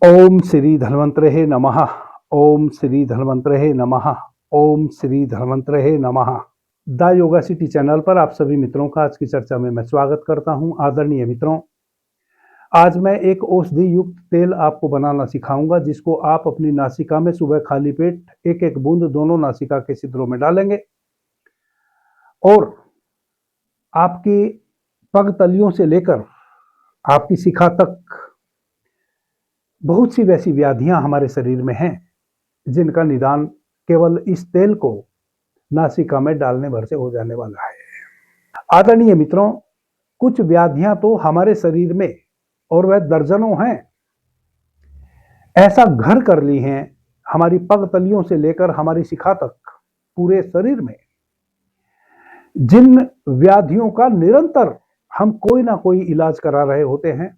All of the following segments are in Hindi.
ओम श्री धन्वंतरे नमः। ओम श्री धन्वंतरे नमः। ओम श्री धन्वंतरे नमः। द योगा सिटी चैनल पर आप सभी मित्रों का आज की चर्चा में मैं स्वागत करता हूं। आदरणीय मित्रों, आज मैं एक औषधि युक्त तेल आपको बनाना सिखाऊंगा, जिसको आप अपनी नासिका में सुबह खाली पेट एक एक बूंद दोनों नासिका के छिद्रों में डालेंगे और आपकी पग तलियों से लेकर आपकी शिखा तक बहुत सी वैसी व्याधियां हमारे शरीर में हैं जिनका निदान केवल इस तेल को नासिका में डालने भर से हो जाने वाला है। आदरणीय मित्रों, कुछ व्याधियां तो हमारे शरीर में और वह दर्जनों हैं, ऐसा घर कर ली हैं हमारी पग तलियों से लेकर हमारी शिखा तक पूरे शरीर में, जिन व्याधियों का निरंतर हम कोई ना कोई इलाज करा रहे होते हैं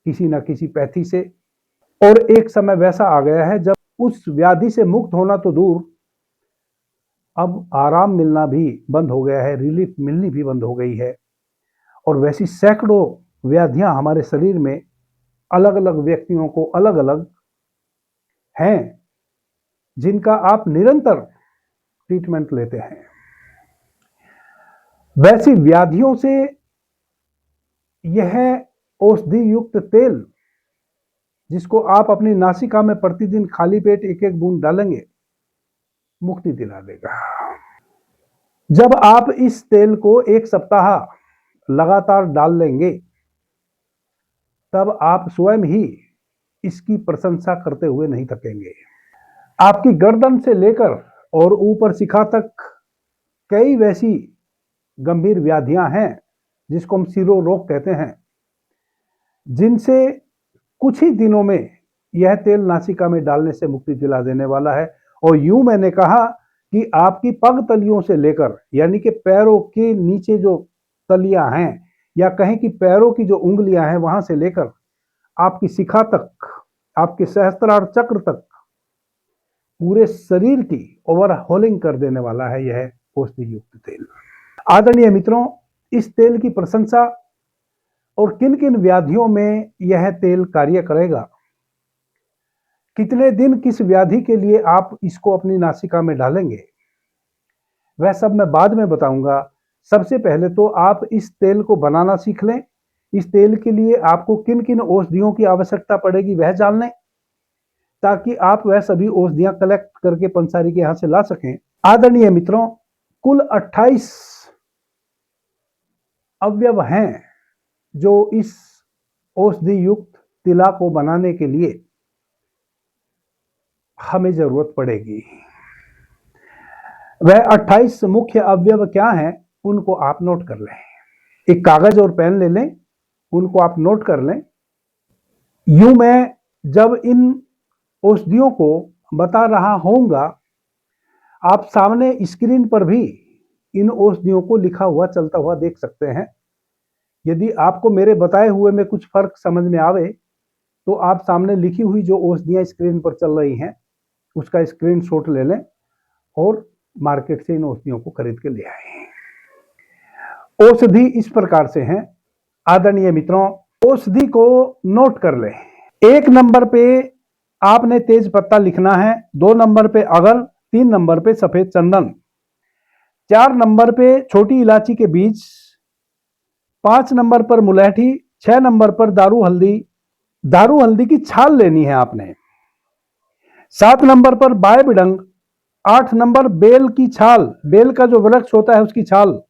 किसी ना किसी पैथी से, और एक समय वैसा आ गया है जब उस व्याधि से मुक्त होना तो दूर, अब आराम मिलना भी बंद हो गया है, रिलीफ मिलनी भी बंद हो गई है। और वैसी सैकड़ों व्याधियां हमारे शरीर में अलग अलग व्यक्तियों को अलग अलग हैं, जिनका आप निरंतर ट्रीटमेंट लेते हैं। वैसी व्याधियों से यह औषधि युक्त तेल, जिसको आप अपनी नासिका में प्रतिदिन खाली पेट एक एक बूंद डालेंगे, मुक्ति दिला देगा। जब आप इस तेल को एक सप्ताह लगातार डाल लेंगे, तब आप स्वयं ही इसकी प्रशंसा करते हुए नहीं थकेंगे। आपकी गर्दन से लेकर और ऊपर शिखा तक कई वैसी गंभीर व्याधियां हैं जिसको हम शिरोरोग कहते हैं, जिनसे कुछ ही दिनों में यह तेल नासिका में डालने से मुक्ति दिला देने वाला है। और यूं मैंने कहा कि आपकी पग तलियों से लेकर, यानी कि पैरों के नीचे जो तलियां हैं, या कहें कि पैरों की जो उंगलियां हैं, वहां से लेकर आपकी शिखा तक, आपके सहस्त्रार चक्र तक पूरे शरीर की ओवरहॉलिंग कर देने वाला है यह औषधि युक्त तेल। आदरणीय मित्रों, इस तेल की प्रशंसा और किन किन व्याधियों में यह तेल कार्य करेगा, कितने दिन किस व्याधि के लिए आप इसको अपनी नासिका में डालेंगे, वह सब मैं बाद में बताऊंगा। सबसे पहले तो आप इस तेल को बनाना सीख लें। इस तेल के लिए आपको किन किन औषधियों की आवश्यकता पड़ेगी वह जान लें, ताकि आप वह सभी औषधियां कलेक्ट करके पंसारी के यहां से ला सकें। आदरणीय मित्रों, कुल 28 अवयव हैं जो इस औषधि युक्त तिला को बनाने के लिए हमें जरूरत पड़ेगी। वह 28 मुख्य अवयव क्या हैं, उनको आप नोट कर लें। एक कागज और पेन ले लें, उनको आप नोट कर लें। यूं मैं जब इन औषधियों को बता रहा होऊंगा, आप सामने स्क्रीन पर भी इन औषधियों को लिखा हुआ चलता हुआ देख सकते हैं। यदि आपको मेरे बताए हुए में कुछ फर्क समझ में आवे, तो आप सामने लिखी हुई जो औषधियां स्क्रीन पर चल रही हैं, उसका स्क्रीनशॉट ले लें और मार्केट से इन औषधियों को खरीद के ले आए। औषधि इस प्रकार से हैं। आदरणीय मित्रों, औषधि को नोट कर लें। 1 नंबर पे आपने तेज पत्ता लिखना है, 2 नंबर पे अगर, 3 नंबर पे सफेद चंदन, 4 नंबर पे छोटी इलायची के बीज, 5 नंबर पर मुलैठी, 6 नंबर पर दारू हल्दी की छाल लेनी है आपने, 7 नंबर पर बाय बिडंग, 8 नंबर बेल की छाल, बेल का जो वृक्ष होता है उसकी छाल,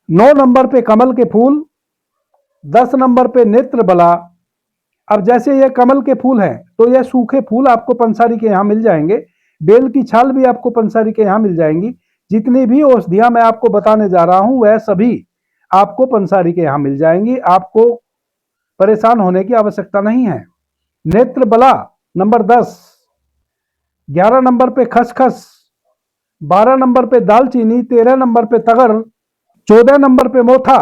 9 नंबर पे कमल के फूल, 10 नंबर पे नेत्र बला। अब जैसे ये कमल के फूल हैं, तो ये सूखे फूल आपको पंसारी के यहां मिल जाएंगे, बेल की छाल भी आपको पंसारी के यहां मिल जाएंगी। जितनी भी औषधियां मैं आपको बताने जा रहा हूं, वह सभी आपको पंसारी के यहां मिल जाएंगी। आपको परेशान होने की आवश्यकता नहीं है। नेत्र बला नंबर 10, 11 नंबर पे खसखस, 12 नंबर पे दालचीनी, 13 नंबर पे तगर, 14 नंबर पे मोथा,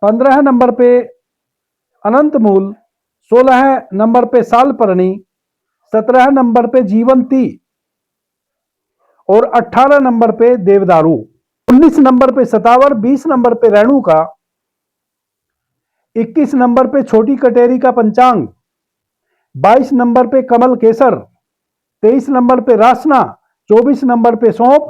15 नंबर पे अनंत मूल, 16 नंबर पे सालपर्णी, 17 नंबर पे जीवंती और 18 नंबर पे देवदारू, 19 नंबर पे सतावर, 20 नंबर पे रेणु का, 21 नंबर पे छोटी कटेरी का पंचांग, 22 नंबर पे कमल केसर, 23 नंबर पे रासना, 24 नंबर पे सौंफ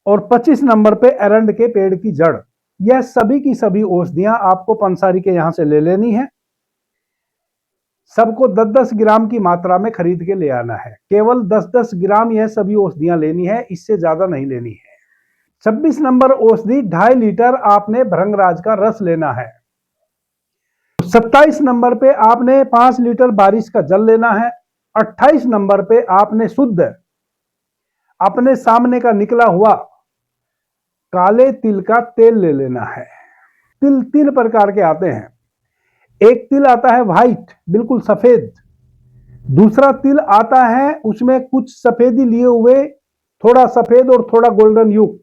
और 25 नंबर पे एरंड के पेड़ की जड़। यह सभी की सभी औषधियां आपको पंसारी के यहां से ले लेनी है। सबको 10-10 ग्राम की मात्रा में खरीद के ले आना है। केवल 10-10 ग्राम यह सभी औषधियां लेनी है, इससे ज्यादा नहीं लेनी है। 26 नंबर औषधि 2.5 लीटर आपने भृंगराज का रस लेना है। 27 नंबर पे आपने 5 लीटर बारिश का जल लेना है। 28 नंबर पे आपने शुद्ध अपने सामने का निकला हुआ काले तिल का तेल ले लेना है। तिल 3 प्रकार के आते हैं। एक तिल आता है व्हाइट, बिल्कुल सफेद। दूसरा तिल आता है उसमें कुछ सफेदी लिए हुए, थोड़ा सफेद और थोड़ा गोल्डन युक्त।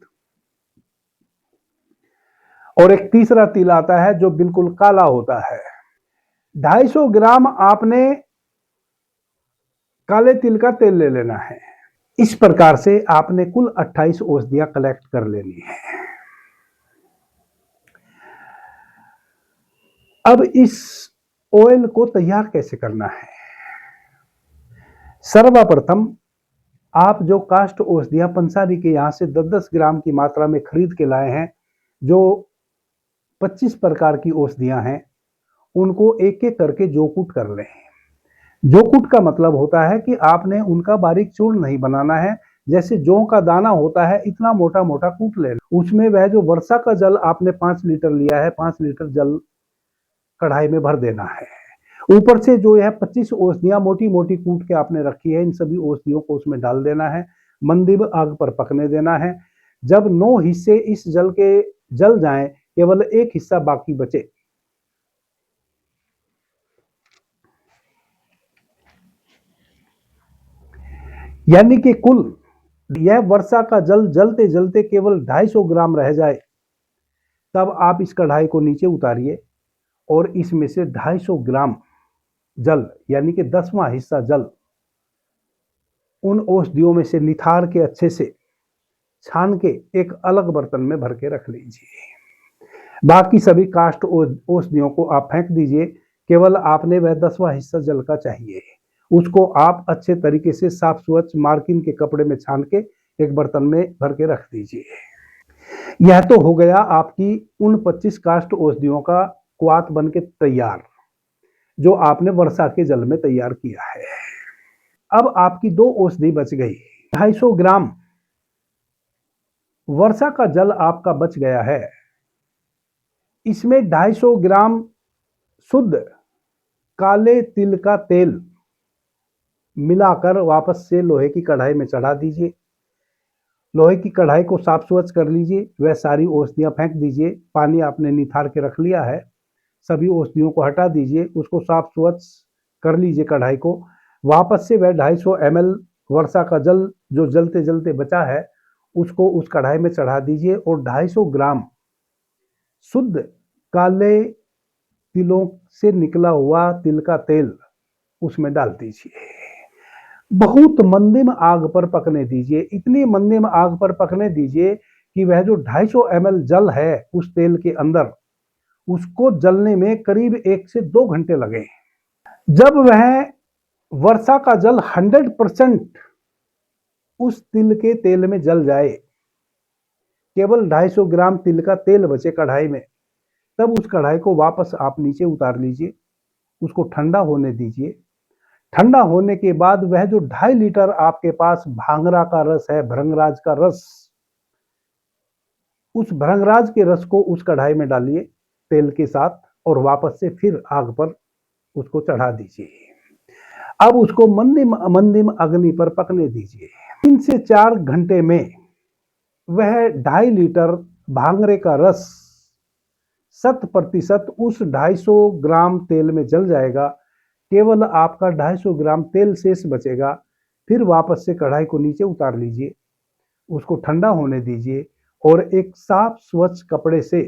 और एक तीसरा तिल आता है जो बिल्कुल काला होता है। 250 ग्राम आपने काले तिल का तेल ले लेना है। इस प्रकार से आपने कुल 28 औषधियां कलेक्ट कर लेनी है। अब इस ऑयल को तैयार कैसे करना है? सर्वप्रथम आप जो काष्ठ औषधियां पंसारी के यहां से 10-10 ग्राम की मात्रा में खरीद के लाए हैं, जो 25 प्रकार की औषधियां हैं, उनको एक एक करके जोकूट कर लें। जोकूट का मतलब होता है कि आपने उनका बारीक चूर्ण नहीं बनाना है। जैसे जौ का दाना होता है, इतना मोटा मोटा कूट लेना। उसमें वह जो वर्षा का जल आपने 5 लीटर लिया है, 5 लीटर जल कढ़ाई में भर देना है। ऊपर से जो यह 25 औषधियां मोटी मोटी कूट के आपने रखी है, इन सभी औषधियों को उसमें डाल देना है। मंदिर आग पर पकने देना है। जब 9 हिस्से इस जल के जल जाएं, केवल एक हिस्सा बाकी बचे, यानी कि कुल यह वर्षा का जल जलते जलते केवल 250 ग्राम रह जाए, तब आप इस कढ़ाई को नीचे उतारिए और इसमें से 250 ग्राम जल, यानी कि 10वां हिस्सा जल, उन औषधियों में से निथार के अच्छे से छान के एक अलग बर्तन में भर के रख लीजिए। बाकी सभी काष्ठ औषधियों को आप फेंक दीजिए। केवल आपने वह 10वां हिस्सा जल का चाहिए। उसको आप अच्छे तरीके से साफ स्वच्छ मार्किन के कपड़े में छान के एक बर्तन में भर के रख दीजिए। यह तो हो गया आपकी उन 25 काष्ठ औषधियों का क्वाथ बन के तैयार, जो आपने वर्षा के जल में तैयार किया है। अब आपकी 2 औषधि बच गई। 250 ग्राम वर्षा का जल आपका बच गया है। इसमें 250 ग्राम शुद्ध काले तिल का तेल मिलाकर वापस से लोहे की कढ़ाई में चढ़ा दीजिए। लोहे की कढ़ाई को साफ स्वच्छ कर लीजिए। वह सारी औषधियां फेंक दीजिए। पानी आपने निथार के रख लिया है, सभी औषधियों को हटा दीजिए। उसको साफ स्वच्छ कर लीजिए कढ़ाई को। वापस से वह 250 ml वर्षा का जल जो जलते जलते बचा है, उसको उस कढ़ाई में चढ़ा दीजिए और 250 ग्राम शुद्ध काले तिलों से निकला हुआ तिल का तेल उसमें डाल दीजिए। बहुत मंदिम आग पर पकने दीजिए। इतनी मंदिम आग पर पकने दीजिए कि वह जो 250 ml जल है उस तेल के अंदर, उसको जलने में करीब 1 से 2 घंटे लगे। जब वह वर्षा का जल 100% उस तिल के तेल में जल जाए, केवल 250 ग्राम तिल का तेल बचे कढ़ाई में, तब उस कढ़ाई को वापस आप नीचे उतार लीजिए। उसको ठंडा होने दीजिए। ठंडा होने के बाद वह जो 2.5 लीटर आपके पास भांगरा का रस है, भृंगराज का रस, उस भृंगराज के रस को उस कढ़ाई में डालिए तेल के साथ और वापस से फिर आग पर उसको चढ़ा दीजिए। अब उसको मंदिम मंदिम अग्नि पर पकने दीजिए। 3 से 4 घंटे में वह 2.5 लीटर भांगरे का रस 100% उस 250 ग्राम तेल में जल जाएगा। केवल आपका 250 ग्राम तेल शेष बचेगा। फिर वापस से कढ़ाई को नीचे उतार लीजिए, उसको ठंडा होने दीजिए और एक साफ स्वच्छ कपड़े से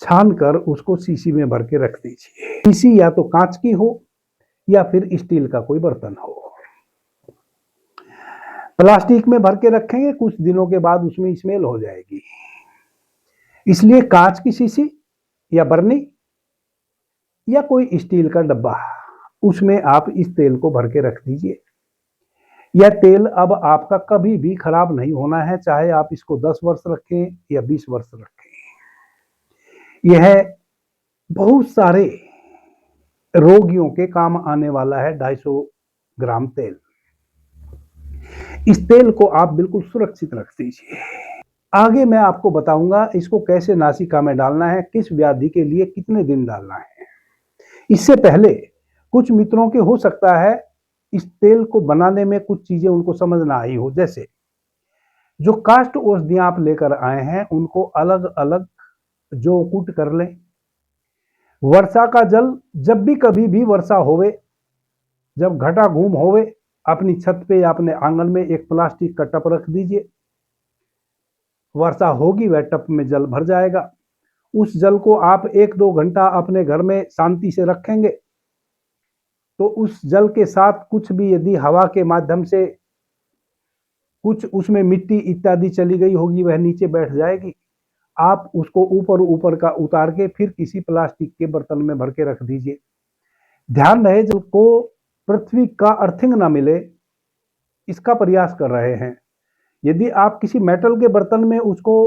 छान कर उसको शीशी में भर के रख दीजिए। शीशी या तो कांच की हो या फिर स्टील का कोई बर्तन हो। प्लास्टिक में भर के रखेंगे, कुछ दिनों के बाद उसमें स्मेल हो जाएगी। इसलिए कांच की शीशी या बर्नी या कोई स्टील का डब्बा उसमें आप इस तेल को भर के रख दीजिए। यह तेल अब आपका कभी भी खराब नहीं होना है, चाहे आप इसको 10 वर्ष रखें या 20 वर्ष रखें। यह बहुत सारे रोगियों के काम आने वाला है 250 ग्राम तेल। इस तेल को आप बिल्कुल सुरक्षित रख दीजिए। आगे मैं आपको बताऊंगा इसको कैसे नासिका में डालना है, किस व्याधि के लिए कितने दिन डालना है। इससे पहले कुछ मित्रों के हो सकता है इस तेल को बनाने में कुछ चीजें उनको समझ ना आई हो, जैसे जो काष्ठ औषधियां आप लेकर आए हैं उनको अलग अलग जो कूट कर लें। वर्षा का जल जब भी कभी भी वर्षा होवे, जब घटा घूम होवे, अपनी छत पे या अपने आंगन में एक प्लास्टिक का टप रख दीजिए। वर्षा होगी वह टप में जल भर जाएगा। उस जल को आप 1-2 घंटा अपने घर में शांति से रखेंगे तो उस जल के साथ कुछ भी यदि हवा के माध्यम से कुछ उसमें मिट्टी इत्यादि चली गई होगी वह नीचे बैठ जाएगी। आप उसको ऊपर ऊपर का उतार के फिर किसी प्लास्टिक के बर्तन में भर के रख दीजिए। ध्यान रहे जल को पृथ्वी का अर्थिंग ना मिले, इसका प्रयास कर रहे हैं। यदि आप किसी मेटल के बर्तन में उसको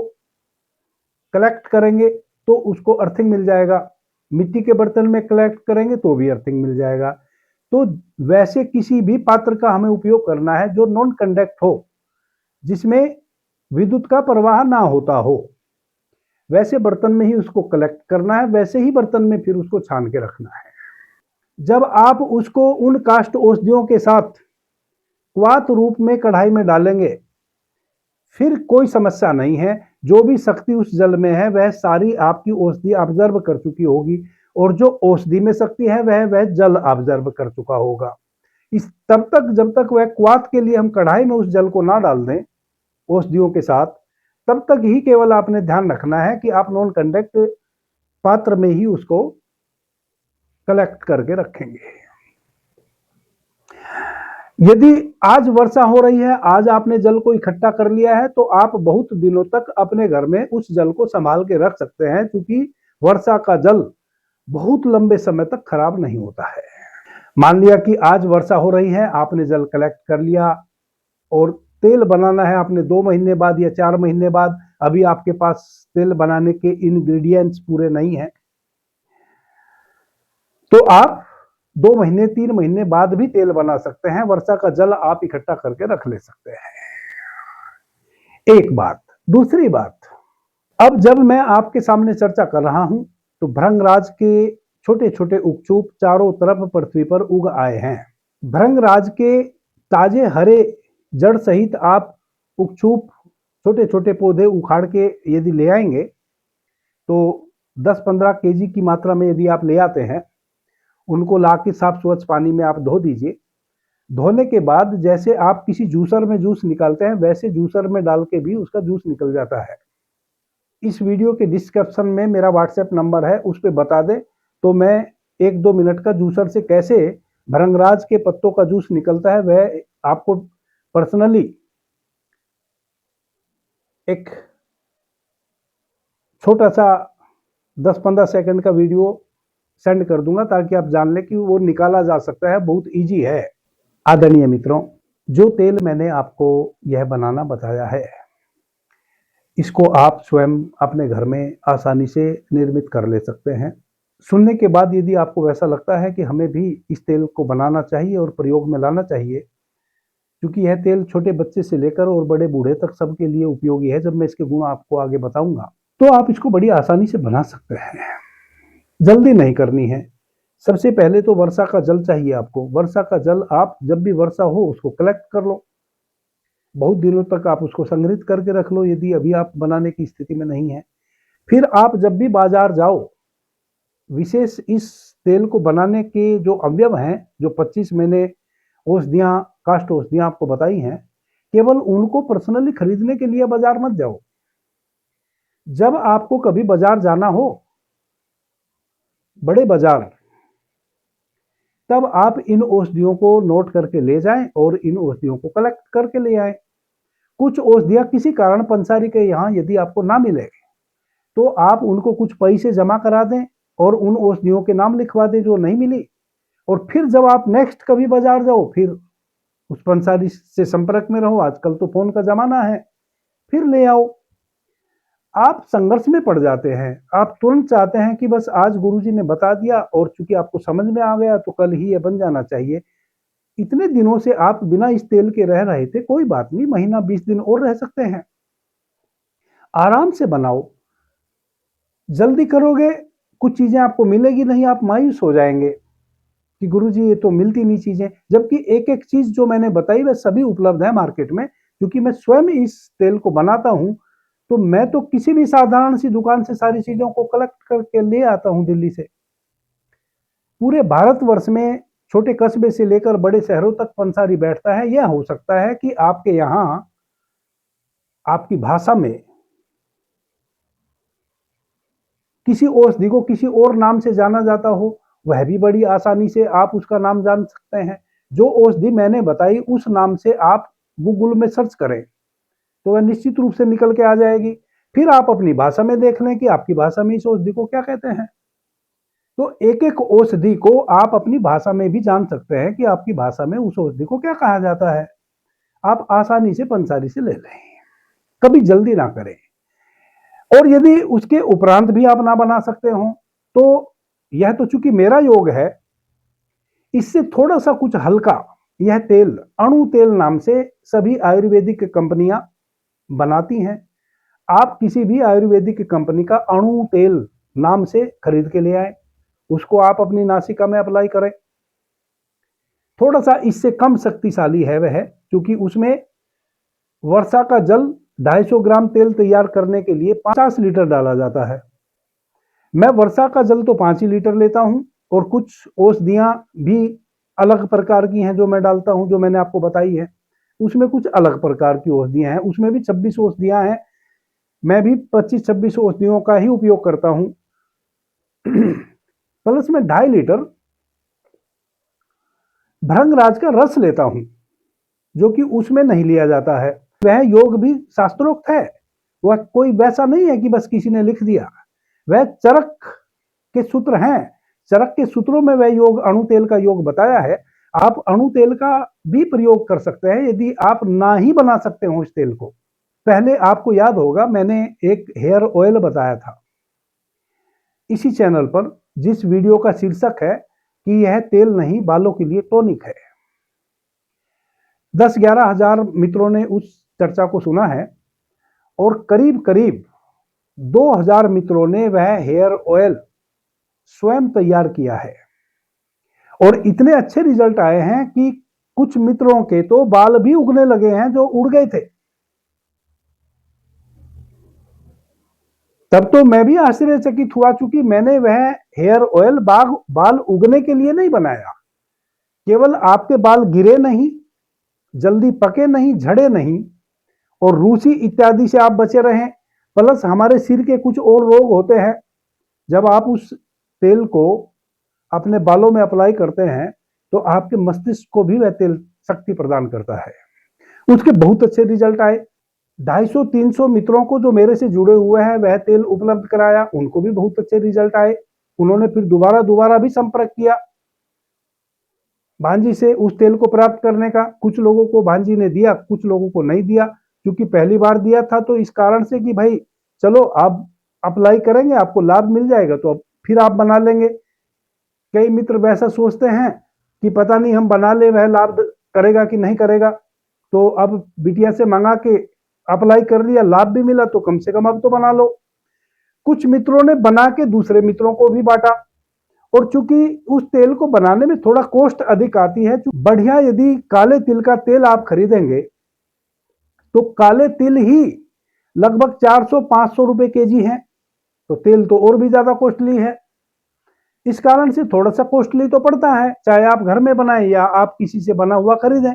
कलेक्ट करेंगे तो उसको अर्थिंग मिल जाएगा, मिट्टी के बर्तन में कलेक्ट करेंगे तो भी अर्थिंग मिल जाएगा। तो वैसे किसी भी पात्र का हमें उपयोग करना है जो नॉन कंडक्ट हो, जिसमें विद्युत का प्रवाह ना होता हो, वैसे बर्तन में ही उसको कलेक्ट करना है, वैसे ही बर्तन में फिर उसको छान के रखना है। जब आप उसको उन काष्ठ औषधियों के साथ क्वाथ रूप में कढ़ाई में डालेंगे फिर कोई समस्या नहीं है। जो भी शक्ति उस जल में है वह सारी आपकी औषधि ऑब्जर्व कर चुकी होगी और जो औषधि में शक्ति है वह जल ऑब्जर्व कर चुका होगा। इस तब तक जब तक वह क्वाथ के लिए हम कढ़ाई में उस जल को ना डाल दें औषधियों के साथ, तब तक ही केवल आपने ध्यान रखना है कि आप नॉन कंडक्ट पात्र में ही उसको कलेक्ट करके रखेंगे। यदि आज वर्षा हो रही है, आज आपने जल को इकट्ठा कर लिया है, तो आप बहुत दिनों तक अपने घर में उस जल को संभाल के रख सकते हैं, क्योंकि वर्षा का जल बहुत लंबे समय तक खराब नहीं होता है। मान लिया कि आज वर्षा हो रही है, आपने जल कलेक्ट कर लिया और तेल बनाना है आपने 2 महीने बाद या 4 महीने बाद, अभी आपके पास तेल बनाने के इंग्रेडिएंट्स पूरे नहीं है, तो आप 2 महीने 3 महीने बाद भी तेल बना सकते हैं। वर्षा का जल आप इकट्ठा करके रख ले सकते हैं। एक बात। दूसरी बात, अब जब मैं आपके सामने चर्चा कर रहा हूं तो भृंगराज के छोटे छोटे उगचूप चारों तरफ पृथ्वी पर उग आए हैं। भृंगराज के ताजे हरे जड़ सहित आप उगचूप छोटे छोटे पौधे उखाड़ के यदि ले आएंगे तो 10-15 केजी की मात्रा में यदि आप ले आते हैं, उनको ला के साफ स्वच्छ पानी में आप धो दीजिए। धोने के बाद जैसे आप किसी जूसर में जूस निकालते हैं वैसे जूसर में डाल के भी उसका जूस निकल जाता है। इस वीडियो के डिस्क्रिप्शन में मेरा व्हाट्सएप नंबर है, उस पर बता दें तो मैं 1-2 मिनट का जूसर से कैसे भृंगराज के पत्तों का जूस निकलता है वह आपको पर्सनली एक छोटा सा 10-15 सेकंड का वीडियो सेंड कर दूंगा ताकि आप जान लें कि वो निकाला जा सकता है, बहुत इजी है। आदरणीय मित्रों, जो तेल मैंने आपको यह बनाना बताया है इसको आप स्वयं अपने घर में आसानी से निर्मित कर ले सकते हैं। सुनने के बाद यदि आपको वैसा लगता है कि हमें भी इस तेल को बनाना चाहिए और प्रयोग में लाना चाहिए, क्योंकि यह तेल छोटे बच्चे से लेकर और बड़े बूढ़े तक सबके लिए उपयोगी है, जब मैं इसके गुण आपको आगे बताऊंगा तो आप इसको बड़ी आसानी से बना सकते हैं। जल्दी नहीं करनी है। सबसे पहले तो वर्षा का जल चाहिए आपको। वर्षा का जल आप जब भी वर्षा हो उसको कलेक्ट कर लो, बहुत दिनों तक आप उसको संग्रहित करके रख लो यदि अभी आप बनाने की स्थिति में नहीं है। फिर आप जब भी बाजार जाओ, विशेष इस तेल को बनाने के जो अवयव हैं, जो 25 मैंने औषधियां काष्ठ औषधियां आपको बताई हैं, केवल उनको पर्सनली खरीदने के लिए बाजार मत जाओ। जब आपको कभी बाजार जाना हो, बड़े बाजार, तब आप इन औषधियों को नोट करके ले जाएं और इन औषधियों को कलेक्ट करके ले आएं। कुछ औषधियां किसी कारण पंसारी के यहाँ यदि आपको ना मिले तो आप उनको कुछ पैसे जमा करा दें और उन औषधियों के नाम लिखवा दें जो नहीं मिली, और फिर जब आप नेक्स्ट कभी बाजार जाओ, फिर उस पंसारी से संपर्क में रहो, आजकल तो फोन का जमाना है, फिर ले आओ। आप संघर्ष में पड़ जाते हैं। आप तुरंत चाहते हैं कि बस आज गुरुजी ने बता दिया और चूंकि आपको समझ में आ गया तो कल ही ये बन जाना चाहिए। इतने दिनों से आप बिना इस तेल के रह रहे थे, कोई बात नहीं, महीना 20 दिन और रह सकते हैं। आराम से बनाओ। जल्दी करोगे कुछ चीजें आपको मिलेगी नहीं, आप मायूस हो जाएंगे कि गुरुजी ये तो मिलती नहीं चीजें। जबकि एक एक चीज जो मैंने बताई वह सभी उपलब्ध है मार्केट में। क्योंकि मैं स्वयं इस तेल को बनाता हूं, तो मैं तो किसी भी साधारण सी दुकान से सारी चीजों को कलेक्ट करके ले आता हूं दिल्ली से। पूरे भारतवर्ष में छोटे कस्बे से लेकर बड़े शहरों तक पंसारी बैठता है। यह हो सकता है कि आपके यहां आपकी भाषा में किसी औषधि को किसी और नाम से जाना जाता हो, वह भी बड़ी आसानी से आप उसका नाम जान सकते हैं। जो औषधि मैंने बताई उस नाम से आप गूगल में सर्च करें तो वह निश्चित रूप से निकल के आ जाएगी। फिर आप अपनी भाषा में देख लें कि आपकी भाषा में इस औषधि को क्या कहते हैं। तो एक एक औषधि को आप अपनी भाषा में भी जान सकते हैं कि आपकी भाषा में उस औषधि को क्या कहा जाता है। आप आसानी से पंसारी से ले लें, कभी जल्दी ना करें। और यदि उसके उपरांत भी आप ना बना सकते हो तो यह तो चूंकि मेरा योग है, इससे थोड़ा सा कुछ हल्का यह तेल अणु तेल नाम से सभी आयुर्वेदिक कंपनियां बनाती हैं। आप किसी भी आयुर्वेदिक कंपनी का अणु तेल नाम से खरीद के ले आए, उसको आप अपनी नासिका में अप्लाई करें। थोड़ा सा इससे कम शक्तिशाली है वह, क्योंकि उसमें वर्षा का जल 250 ग्राम तेल तैयार करने के लिए 50 लीटर डाला जाता है। मैं वर्षा का जल तो 5 ही लीटर लेता हूं और कुछ औषधियां भी अलग प्रकार की हैं जो मैं डालता हूं, जो मैंने आपको बताई है उसमें कुछ अलग प्रकार की औषधियां हैं। उसमें भी 26 औषधियां हैं, मैं भी 25-26 औषधियों का ही उपयोग करता हूं। प्लस में 2.5 लीटर भृंगराज का रस लेता हूं, जो कि उसमें नहीं लिया जाता है। वह योग भी शास्त्रोक्त है, वह कोई वैसा नहीं है कि बस किसी ने लिख दिया। वह चरक के सूत्र हैं, चरक के सूत्रों में वह योग अणु तेल का योग बताया है। आप अणु तेल का भी प्रयोग कर सकते हैं यदि आप ना ही बना सकते हो इस तेल को। पहले आपको याद होगा मैंने एक हेयर ऑयल बताया था इसी चैनल पर, जिस वीडियो का शीर्षक है कि यह तेल नहीं बालों के लिए टॉनिक है। 10-11 हजार मित्रों ने उस चर्चा को सुना है और करीब करीब 2000 मित्रों ने वह हेयर ऑयल स्वयं तैयार किया है और इतने अच्छे रिजल्ट आए हैं कि कुछ मित्रों के तो बाल भी उगने लगे हैं जो उड़ गए थे। तब तो मैं भी आश्चर्यचकित हुआ, चूंकि मैंने वह हेयर ऑयल बाल उगने के लिए नहीं बनाया। केवल आपके बाल गिरे नहीं, जल्दी पके नहीं, झड़े नहीं और रूसी इत्यादि से आप बचे रहें। प्लस हमारे सिर के कुछ और रोग होते हैं, जब आप उस तेल को अपने बालों में अप्लाई करते हैं तो आपके मस्तिष्क को भी वह तेल शक्ति प्रदान करता है। उसके बहुत अच्छे रिजल्ट आए। 250-300 मित्रों को जो मेरे से जुड़े हुए हैं वह तेल उपलब्ध कराया, उनको भी बहुत अच्छे रिजल्ट आए। उन्होंने फिर दोबारा भी संपर्क किया भांजी से उस तेल को प्राप्त करने का। कुछ लोगों को भांजी ने दिया, कुछ लोगों को नहीं दिया, क्योंकि पहली बार दिया था तो इस कारण से कि भाई चलो आप अप्लाई करेंगे आपको लाभ मिल जाएगा तो अब फिर आप बना लेंगे। कई मित्र वैसा सोचते हैं कि पता नहीं हम बना ले वह लाभ करेगा कि नहीं करेगा, तो अब बिटिया से मंगा के अप्लाई कर लिया, लाभ भी मिला तो कम से कम अब तो बना लो। कुछ मित्रों ने बना के दूसरे मित्रों को भी बांटा और चूंकि उस तेल को बनाने में थोड़ा कॉस्ट अधिक आती है, बढ़िया यदि काले तिल का तेल आप खरीदेंगे तो काले तिल ही लगभग 400-500 रुपए केजी है, तो तेल तो और भी ज्यादा कॉस्टली है। इस कारण से थोड़ा सा कॉस्टली तो पड़ता है, चाहे आप घर में बनाएं या आप किसी से बना हुआ खरीदें।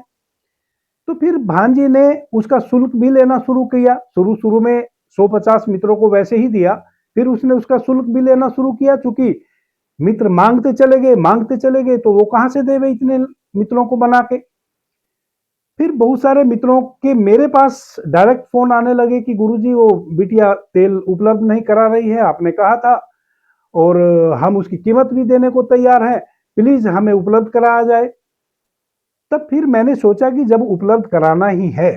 तो फिर भांजी ने उसका शुल्क भी लेना शुरू किया। शुरू में 150 मित्रों को वैसे ही दिया, फिर उसने उसका शुल्क भी लेना शुरू किया। चूंकि मित्र मांगते चले गए तो वो कहां से देवे इतने मित्रों को बना के। फिर बहुत सारे मित्रों के मेरे पास डायरेक्ट फोन आने लगे कि गुरुजी वो बिटिया तेल उपलब्ध नहीं करा रही है, आपने कहा था और हम उसकी कीमत भी देने को तैयार हैं, प्लीज हमें उपलब्ध कराया जाए। तब फिर मैंने सोचा कि जब उपलब्ध कराना ही है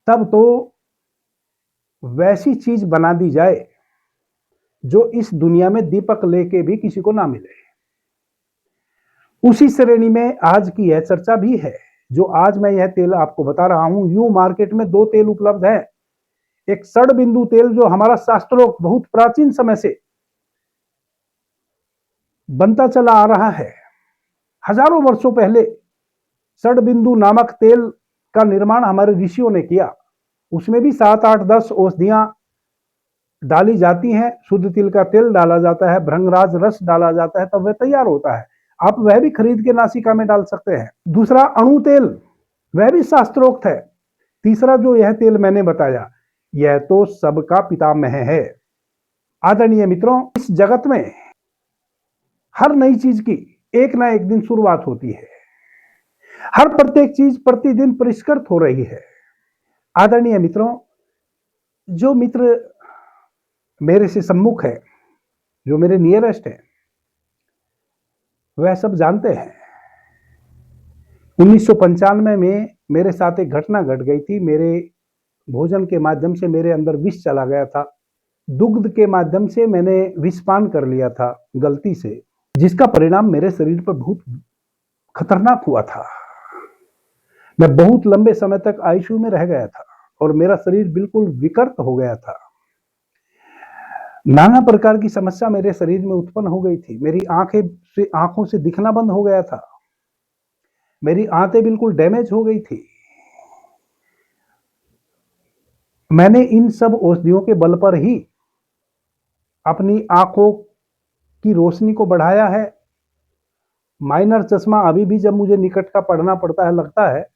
तब तो वैसी चीज बना दी जाए जो इस दुनिया में दीपक लेके भी किसी को ना मिले। उसी श्रेणी में आज की यह चर्चा भी है। जो आज मैं यह तेल आपको बता रहा हूं, यूं मार्केट में दो तेल उपलब्ध है। एक षड बिंदु तेल जो हमारा शास्त्रोक्त बहुत प्राचीन समय से बनता चला आ रहा है। हजारों वर्षों पहले षड बिंदु नामक तेल का निर्माण हमारे ऋषियों ने किया। उसमें भी 7, 8, 10 औषधियां डाली जाती हैं। शुद्ध तिल का तेल डाला जाता है, भृंगराज रस डाला जाता है, तब वह तैयार होता है। आप वह भी खरीद के नासिका में डाल सकते हैं। दूसरा अणु तेल, वह भी शास्त्रोक्त है। तीसरा जो यह तेल मैंने बताया, यह तो सबका पितामह है। आदरणीय मित्रों, इस जगत में हर नई चीज की एक ना एक दिन शुरुआत होती है। हर प्रत्येक चीज प्रतिदिन परिष्कृत हो रही है। आदरणीय मित्रों, जो मित्र मेरे से सम्मुख है, जो मेरे नियरेस्ट है, वह सब जानते हैं 1995 में मेरे साथ एक घटना घट गई थी। मेरे भोजन के माध्यम से मेरे अंदर विष चला गया था। दुग्ध के माध्यम से मैंने विषपान कर लिया था गलती से, जिसका परिणाम मेरे शरीर पर बहुत खतरनाक हुआ था। मैं बहुत लंबे समय तक आईसीयू में रह गया था और मेरा शरीर बिल्कुल विकृत हो गया था। नाना प्रकार की समस्या मेरे शरीर में उत्पन्न हो गई थी। मेरी आंखों से दिखना बंद हो गया था। मेरी आंतें बिल्कुल डैमेज हो गई थी। मैंने इन सब औषधियों के बल पर ही अपनी आंखों की रोशनी को बढ़ाया है। माइनर चश्मा अभी भी जब मुझे निकट का पढ़ना पड़ता है लगता है,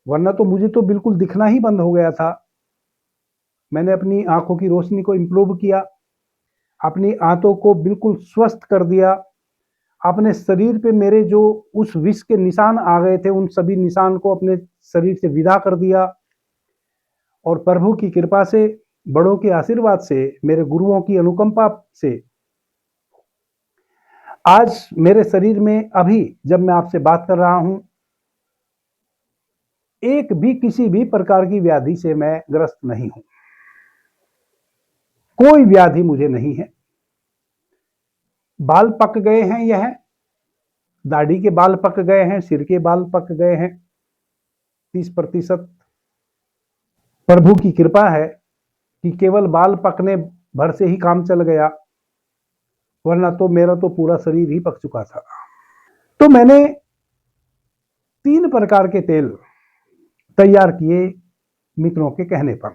वरना तो मुझे तो बिल्कुल दिखना ही बंद हो गया था। मैंने अपनी आंखों की रोशनी को इंप्रूव किया, अपनी आंतों को बिल्कुल स्वस्थ कर दिया। अपने शरीर पे मेरे जो उस विष के निशान आ गए थे, उन सभी निशान को अपने शरीर से विदा कर दिया। और प्रभु की कृपा से, बड़ों के आशीर्वाद से, मेरे गुरुओं की अनुकंपा से आज मेरे शरीर में, अभी जब मैं आपसे बात कर रहा हूं, एक भी किसी भी प्रकार की व्याधि से मैं ग्रस्त नहीं हूं। कोई व्याधि मुझे नहीं है। बाल पक गए हैं, यह दाढ़ी के बाल पक गए हैं, सिर के बाल पक गए हैं 30%। प्रभु की कृपा है कि केवल बाल पकने भर से ही काम चल गया, वरना तो मेरा तो पूरा शरीर ही पक चुका था। तो मैंने 3 प्रकार के तेल तैयार किए मित्रों के कहने पर,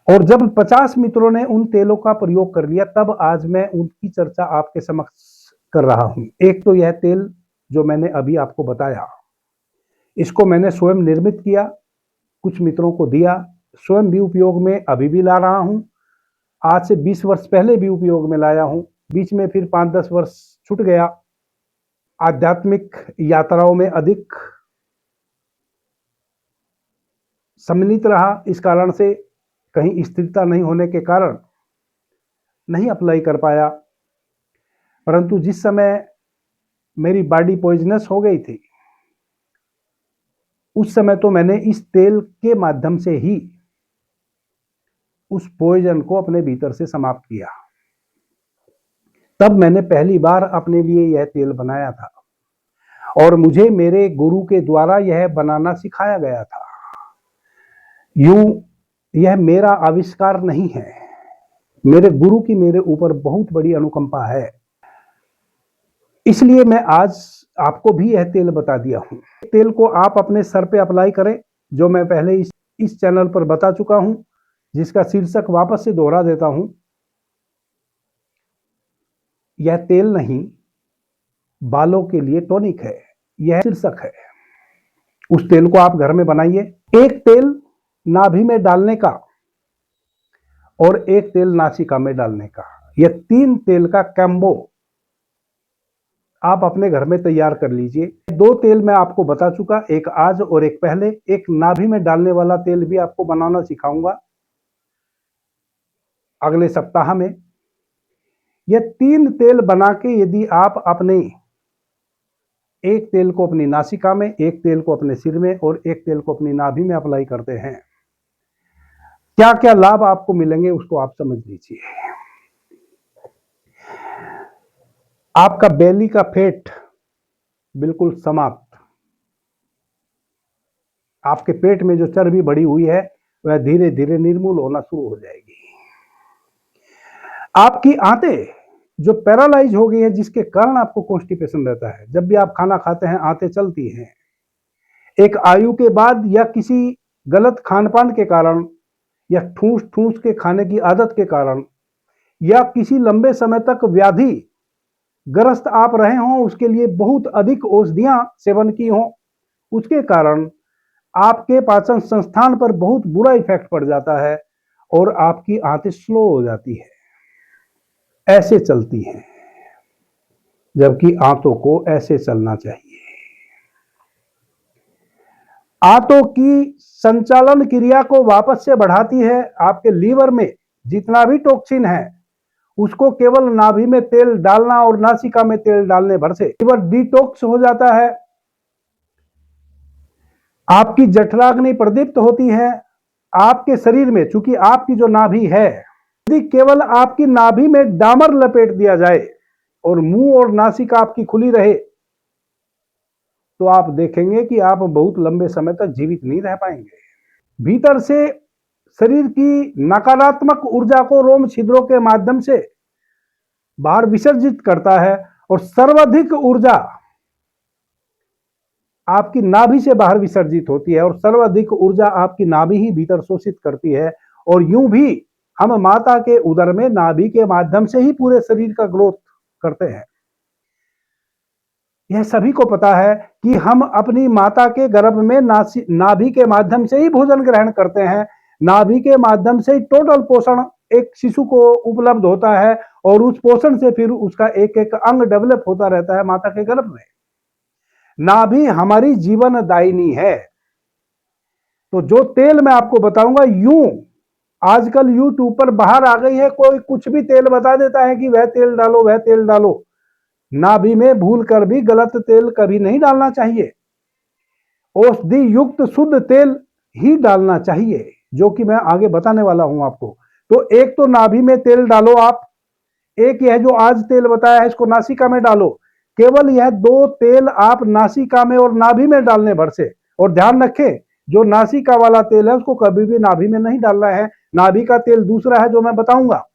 और जब 50 मित्रों ने उन तेलों का प्रयोग कर लिया, तब आज मैं उनकी चर्चा आपके समक्ष कर रहा हूं। एक तो यह तेल जो मैंने अभी आपको बताया, इसको मैंने स्वयं निर्मित किया, कुछ मित्रों को दिया, स्वयं भी उपयोग में अभी भी ला रहा हूं। आज से 20 वर्ष पहले भी उपयोग में लाया हूं। बीच में फिर 5-10 वर्ष छूट गया। आध्यात्मिक यात्राओं में अधिक सम्मिलित रहा, इस कारण से कहीं स्थिरता नहीं होने के कारण नहीं अप्लाई कर पाया। परंतु जिस समय मेरी बॉडी पॉइजनस हो गई थी, उस समय तो मैंने इस तेल के माध्यम से ही उस पॉइजन को अपने भीतर से समाप्त किया। तब मैंने पहली बार अपने लिए यह तेल बनाया था और मुझे मेरे गुरु के द्वारा यह बनाना सिखाया गया था। यूं यह मेरा आविष्कार नहीं है, मेरे गुरु की मेरे ऊपर बहुत बड़ी अनुकंपा है। इसलिए मैं आज आपको भी यह तेल बता दिया हूं। तेल को आप अपने सर पे अप्लाई करें, जो मैं पहले इस चैनल पर बता चुका हूं, जिसका शीर्षक वापस से दोहरा देता हूं। यह तेल नहीं, बालों के लिए टॉनिक है, यह शीर्षक है। उस तेल को आप घर में बनाइए। एक तेल नाभि में डालने का और एक तेल नासिका में डालने का, यह 3 तेल का कैम्बो आप अपने घर में तैयार कर लीजिए। 2 तेल मैं आपको बता चुका, एक आज और एक पहले। एक नाभि में डालने वाला तेल भी आपको बनाना सिखाऊंगा अगले सप्ताह में। ये 3 तेल बना के यदि आप अपने एक तेल को अपनी नासिका में, एक तेल को अपने सिर में और एक तेल को अपनी नाभि में अप्लाई करते हैं, क्या क्या लाभ आपको मिलेंगे उसको आप समझ लीजिए। आपका बेली का फैट बिल्कुल समाप्त, आपके पेट में जो चर्बी बढ़ी हुई है वह धीरे धीरे निर्मूल होना शुरू हो जाएगी। आपकी आंतें जो पैरालाइज हो गई है, जिसके कारण आपको कॉन्स्टिपेशन रहता है, जब भी आप खाना खाते हैं आंतें चलती हैं, एक आयु के बाद या किसी गलत खान पान के कारण या ठूस ठूस के खाने की आदत के कारण या किसी लंबे समय तक व्याधि ग्रस्त आप रहे हों, उसके लिए बहुत अधिक औषधियां सेवन की हों, उसके कारण आपके पाचन संस्थान पर बहुत बुरा इफेक्ट पड़ जाता है और आपकी आंतें स्लो हो जाती है, ऐसे चलती हैं, जबकि आंतों को ऐसे चलना चाहिए। आंतों की संचालन क्रिया को वापस से बढ़ाती है। आपके लीवर में जितना भी टॉक्सिन है उसको केवल नाभि में तेल डालना और नासिका में तेल डालने भर से लीवर डिटॉक्स हो जाता है। आपकी जठराग्नि प्रदीप्त होती है। आपके शरीर में, चूंकि आपकी जो नाभि है, यदि केवल आपकी नाभि में डामर लपेट दिया जाए और मुंह और नासिका आपकी खुली रहे तो आप देखेंगे कि आप बहुत लंबे समय तक जीवित नहीं रह पाएंगे। भीतर से शरीर की नकारात्मक ऊर्जा को रोम छिद्रों के माध्यम से बाहर विसर्जित करता है और सर्वाधिक ऊर्जा आपकी नाभि से बाहर विसर्जित होती है और सर्वाधिक ऊर्जा आपकी नाभि ही भीतर शोषित करती है। और यूं भी हम माता के उदर में नाभि के माध्यम से ही पूरे शरीर का ग्रोथ करते हैं। यह सभी को पता है कि हम अपनी माता के गर्भ में नाभि के माध्यम से ही भोजन ग्रहण करते हैं। नाभि के माध्यम से ही टोटल पोषण एक शिशु को उपलब्ध होता है और उस पोषण से फिर उसका एक एक अंग डेवलप होता रहता है माता के गर्भ में। नाभि हमारी जीवन दायिनी है। तो जो तेल मैं आपको बताऊंगा, यूं आजकल यूट्यूब पर बाहर आ गई है, कोई कुछ भी तेल बता देता है कि वह तेल डालो वह तेल डालो। नाभि में भूल कर भी गलत तेल कभी नहीं डालना चाहिए। औषधि युक्त शुद्ध तेल ही डालना चाहिए, जो कि मैं आगे बताने वाला हूं आपको। तो एक तो नाभि में तेल डालो आप, एक यह जो आज तेल बताया है इसको नासिका में डालो। केवल यह 2 तेल आप नासिका में और नाभि में डालने भर से। और ध्यान रखें, जो नासिका वाला तेल है उसको कभी भी नाभि में नहीं डालना है। नाभि का तेल दूसरा है जो मैं बताऊंगा।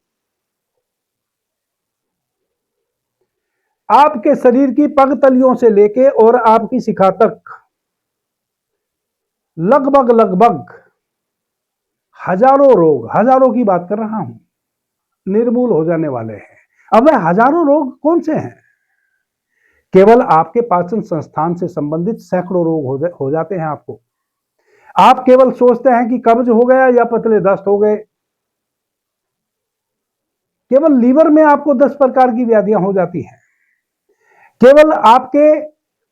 आपके शरीर की पगतलियों से लेके और आपकी शिखा तक लगभग लगभग हजारों रोग, हजारों की बात कर रहा हूं, निर्मूल हो जाने वाले हैं। अब वह हजारों रोग कौन से हैं? केवल आपके पाचन संस्थान से संबंधित सैकड़ों रोग हो जाते हैं आपको। आप केवल सोचते हैं कि कब्ज हो गया या पतले दस्त हो गए। केवल लीवर में आपको 10 प्रकार की व्याधियां हो जाती हैं। केवल आपके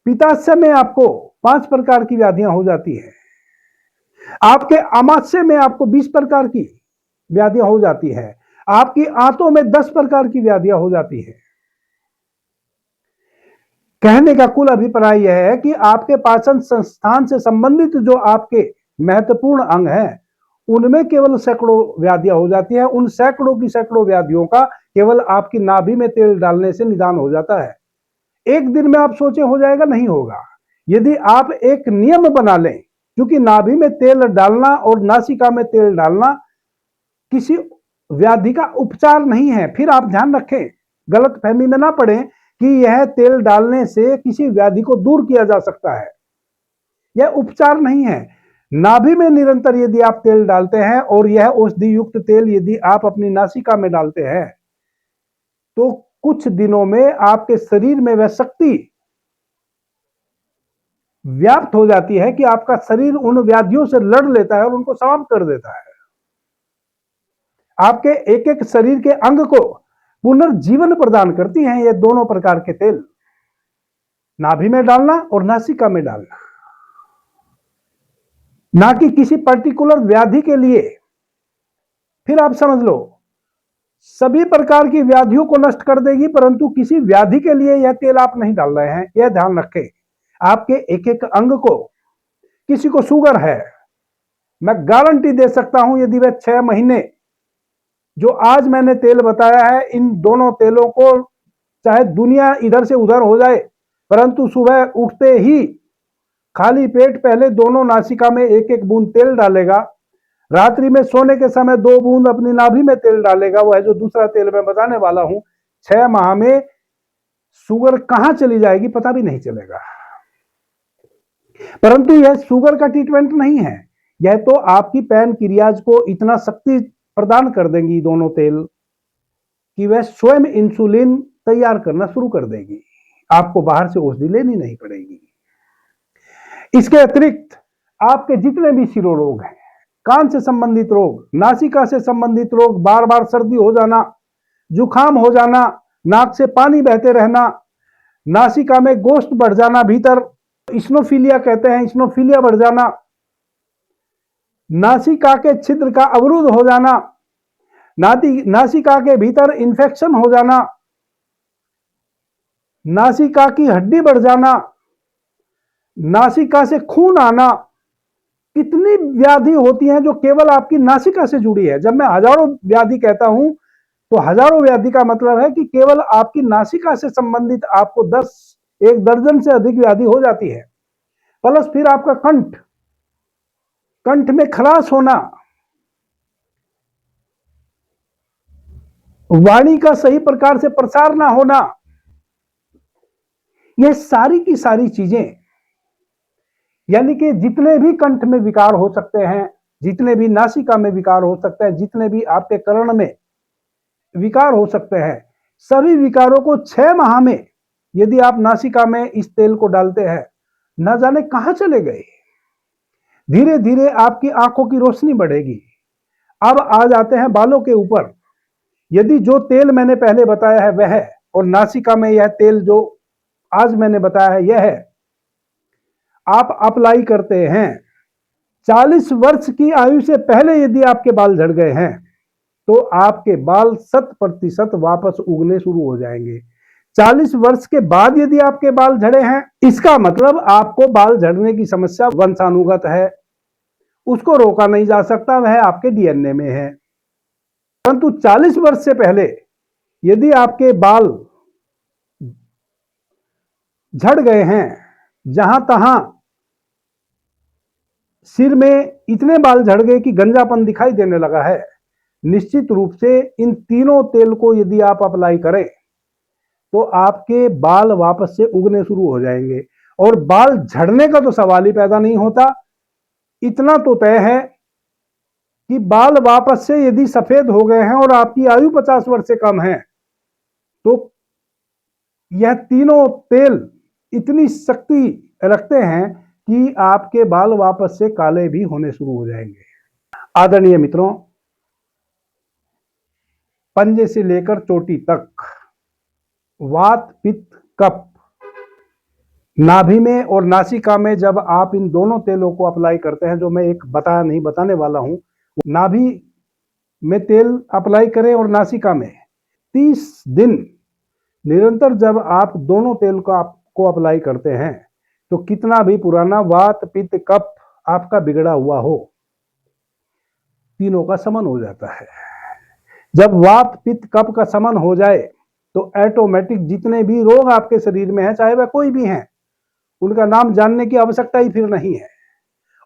पित्ताशय में आपको 5 प्रकार की व्याधियां हो जाती हैं। आपके आमाशय में आपको 20 प्रकार की व्याधियां हो जाती है। आपकी आंतों में 10 प्रकार की व्याधियां हो जाती है। कहने का कुल अभिप्राय यह है कि आपके पाचन संस्थान से संबंधित जो आपके महत्वपूर्ण अंग हैं, उनमें केवल सैकड़ों व्याधियां हो जाती है। उन सैकड़ों की सैकड़ों व्याधियों का केवल आपकी नाभि में तेल डालने से निदान हो जाता है। एक दिन में आप सोचे हो जाएगा, नहीं होगा। यदि आप एक नियम बना लें, क्योंकि नाभि में तेल डालना और नासिका में तेल डालना किसी व्याधि का उपचार नहीं है। फिर आप ध्यान रखें, गलत फहमी में ना पड़े कि यह तेल डालने से किसी व्याधि को दूर किया जा सकता है। यह उपचार नहीं है। नाभि में निरंतर यदि आप तेल डालते हैं और यह औषधि युक्त तेल यदि आप अपनी नासिका में डालते हैं तो कुछ दिनों में आपके शरीर में वह शक्ति व्याप्त हो जाती है कि आपका शरीर उन व्याधियों से लड़ लेता है और उनको समाप्त कर देता है। आपके एक एक शरीर के अंग को पुनर्जीवन प्रदान करती हैं ये दोनों प्रकार के तेल, नाभि में डालना और नासिका में डालना। ना कि किसी पर्टिकुलर व्याधि के लिए। फिर आप समझ लो, सभी प्रकार की व्याधियों को नष्ट कर देगी, परंतु किसी व्याधि के लिए यह तेल आप नहीं डाल रहे हैं, यह ध्यान रखें। आपके एक एक अंग को, किसी को शुगर है, मैं गारंटी दे सकता हूं यदि वह 6 महीने जो आज मैंने तेल बताया है, इन दोनों तेलों को, चाहे दुनिया इधर से उधर हो जाए, परंतु सुबह उठते ही खाली पेट पहले दोनों नासिका में एक एक बूंद तेल डालेगा, रात्रि में सोने के समय 2 बूंद अपनी नाभि में तेल डालेगा, वह जो दूसरा तेल मैं बताने वाला हूं, 6 माह में शुगर कहां चली जाएगी पता भी नहीं चलेगा। परंतु यह शुगर का ट्रीटमेंट नहीं है, यह तो आपकी पैनक्रियाज को इतना शक्ति प्रदान कर देंगी दोनों तेल कि वह स्वयं इंसुलिन तैयार करना शुरू कर देगी, आपको बाहर से औषधि लेनी नहीं पड़ेगी। इसके अतिरिक्त आपके जितने भी शिरोरोग हैं, कान से संबंधित रोग, नासिका से संबंधित रोग, बार बार सर्दी हो जाना, जुकाम हो जाना, नाक से पानी बहते रहना, नासिका में गोश्त बढ़ जाना, भीतर इस्नोफीलिया कहते हैं, इस्नोफीलिया बढ़ जाना, नासिका के छिद्र का अवरुद्ध हो जाना, नासिका के भीतर इंफेक्शन हो जाना, नासिका की हड्डी बढ़ जाना, नासिका से खून आना, कितनी व्याधि होती हैं जो केवल आपकी नासिका से जुड़ी है। जब मैं हजारों व्याधि कहता हूं तो हजारों व्याधि का मतलब है कि केवल आपकी नासिका से संबंधित आपको 1 दर्जन से अधिक व्याधि हो जाती है। प्लस फिर आपका कंठ में खराश होना, वाणी का सही प्रकार से प्रसार ना होना, यह सारी की सारी चीजें, यानी कि जितने भी कंठ में विकार हो सकते हैं, जितने भी नासिका में विकार हो सकते हैं, जितने भी आपके कर्ण में विकार हो सकते हैं, सभी विकारों को 6 माह में यदि आप नासिका में इस तेल को डालते हैं, न जाने कहां चले गए। धीरे धीरे आपकी आंखों की रोशनी बढ़ेगी। अब आ जाते हैं बालों के ऊपर। यदि जो तेल मैंने पहले बताया है वह है, और नासिका में यह तेल जो आज मैंने बताया है यह है, आप अप्लाई करते हैं, 40 वर्ष की आयु से पहले यदि आपके बाल झड़ गए हैं तो आपके बाल 100% वापस उगने शुरू हो जाएंगे। 40 वर्ष के बाद यदि आपके बाल झड़े हैं, इसका मतलब आपको बाल झड़ने की समस्या वंशानुगत है, उसको रोका नहीं जा सकता, वह आपके डीएनए में है। परंतु 40 वर्ष से पहले यदि आपके बाल झड़ गए हैं, जहां तहां सिर में इतने बाल झड़ गए कि गंजापन दिखाई देने लगा है, निश्चित रूप से इन तीनों तेल को यदि आप अप्लाई करें तो आपके बाल वापस से उगने शुरू हो जाएंगे, और बाल झड़ने का तो सवाल ही पैदा नहीं होता। इतना तो तय है कि बाल वापस से यदि सफेद हो गए हैं और आपकी आयु 50 वर्ष से कम है तो यह तीनों तेल इतनी शक्ति रखते हैं कि आपके बाल वापस से काले भी होने शुरू हो जाएंगे। आदरणीय मित्रों, पंजे से लेकर चोटी तक वात, पित्त, कफ, नाभि में और नासिका में जब आप इन दोनों तेलों को अप्लाई करते हैं, जो मैं एक बताने वाला हूं, नाभि में तेल अप्लाई करें और नासिका में 30 दिन निरंतर जब आप दोनों तेल को अप्लाई करते हैं तो कितना भी पुराना वात, पित्त, कफ आपका बिगड़ा हुआ हो, तीनों का समन हो जाता है। जब वात, पित्त, कफ का समन हो जाए तो ऑटोमेटिक जितने भी रोग आपके शरीर में हैं, चाहे वह कोई भी हैं, उनका नाम जानने की आवश्यकता ही फिर नहीं है,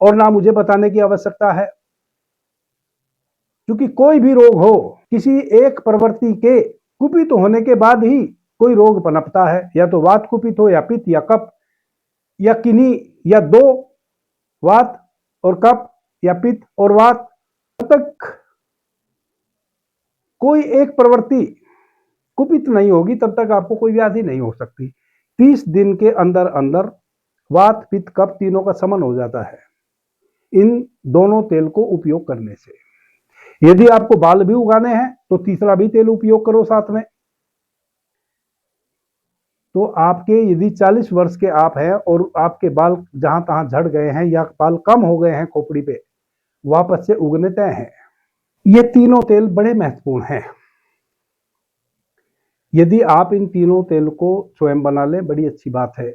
और ना मुझे बताने की आवश्यकता है। क्योंकि कोई भी रोग हो, किसी एक प्रवृत्ति के कुपित होने के बाद ही कोई रोग पनपता है, या तो वात कुपित हो, या पित्त, या कफ, या किन्हीं या दो, वात और कफ, या पित्त और वात, तब तक कोई एक प्रवृत्ति कुपित नहीं होगी तब तक आपको कोई व्याधि नहीं हो सकती। 30 दिन के अंदर अंदर वात, पित्त, कफ तीनों का समन हो जाता है इन दोनों तेल को उपयोग करने से। यदि आपको बाल भी उगाने हैं तो तीसरा भी तेल उपयोग करो साथ में। तो आपके यदि 40 वर्ष के आप हैं और आपके बाल जहां तहां झड़ गए हैं या बाल कम हो गए हैं खोपड़ी पे, वापस से उगने तय हैं। ये तीनों तेल बड़े महत्वपूर्ण हैं। यदि आप इन तीनों तेल को स्वयं बना लें, बड़ी अच्छी बात है।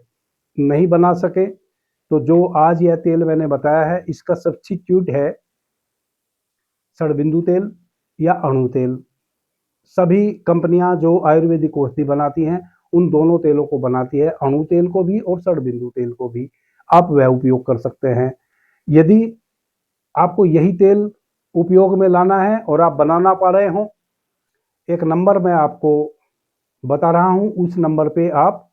नहीं बना सके तो जो आज यह तेल मैंने बताया है, इसका सब्स्टिट्यूट है षडबिंदु तेल या अणु तेल। सभी कंपनियां जो आयुर्वेदिक औषधि बनाती हैं, उन दोनों तेलों को बनाती है, अणु तेल को भी और षडबिंदु तेल को भी। आप वह उपयोग कर सकते हैं। यदि आपको यही तेल उपयोग में लाना है और आप बना ना पा रहे हो, एक नंबर मैं आपको बता रहा हूं, उस नंबर पे आप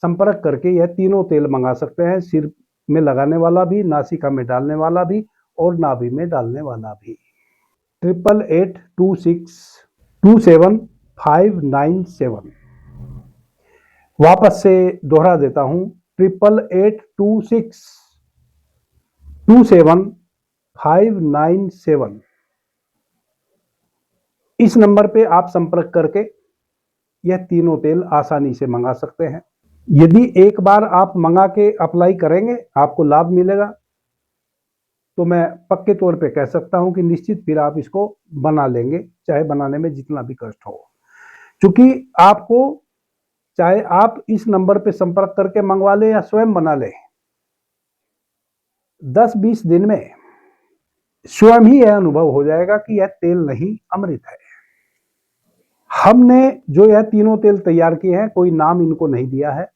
संपर्क करके यह तीनों तेल मंगा सकते हैं। सिर में लगाने वाला भी, नासिका में डालने वाला भी और नाभि में डालने वाला भी। 8826272597। वापस से दोहरा देता हूं, 8826272597। इस नंबर पे आप संपर्क करके यह तीनों तेल आसानी से मंगा सकते हैं। यदि एक बार आप मंगा के अप्लाई करेंगे, आपको लाभ मिलेगा, तो मैं पक्के तौर पे कह सकता हूं कि निश्चित फिर आप इसको बना लेंगे, चाहे बनाने में जितना भी कष्ट हो। क्योंकि आपको, चाहे आप इस नंबर पे संपर्क करके मंगवा लें या स्वयं बना लें, 10-20 दिन में स्वयं ही यह अनुभव हो जाएगा कि यह तेल नहीं, अमृत है। हमने जो यह तीनों तेल तैयार किए हैं, कोई नाम इनको नहीं दिया है,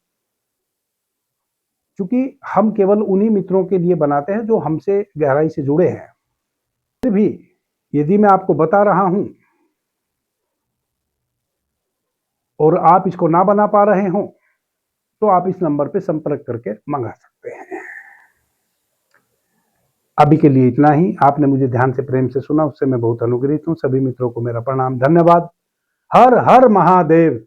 क्योंकि हम केवल उन्हीं मित्रों के लिए बनाते हैं जो हमसे गहराई से जुड़े हैं। फिर भी यदि मैं आपको बता रहा हूं और आप इसको ना बना पा रहे हो, तो आप इस नंबर पे संपर्क करके मंगा सकते हैं। अभी के लिए इतना ही। आपने मुझे ध्यान से, प्रेम से सुना, उससे मैं बहुत अनुग्रहित हूं। सभी मित्रों को मेरा प्रणाम, धन्यवाद। हर हर महादेव।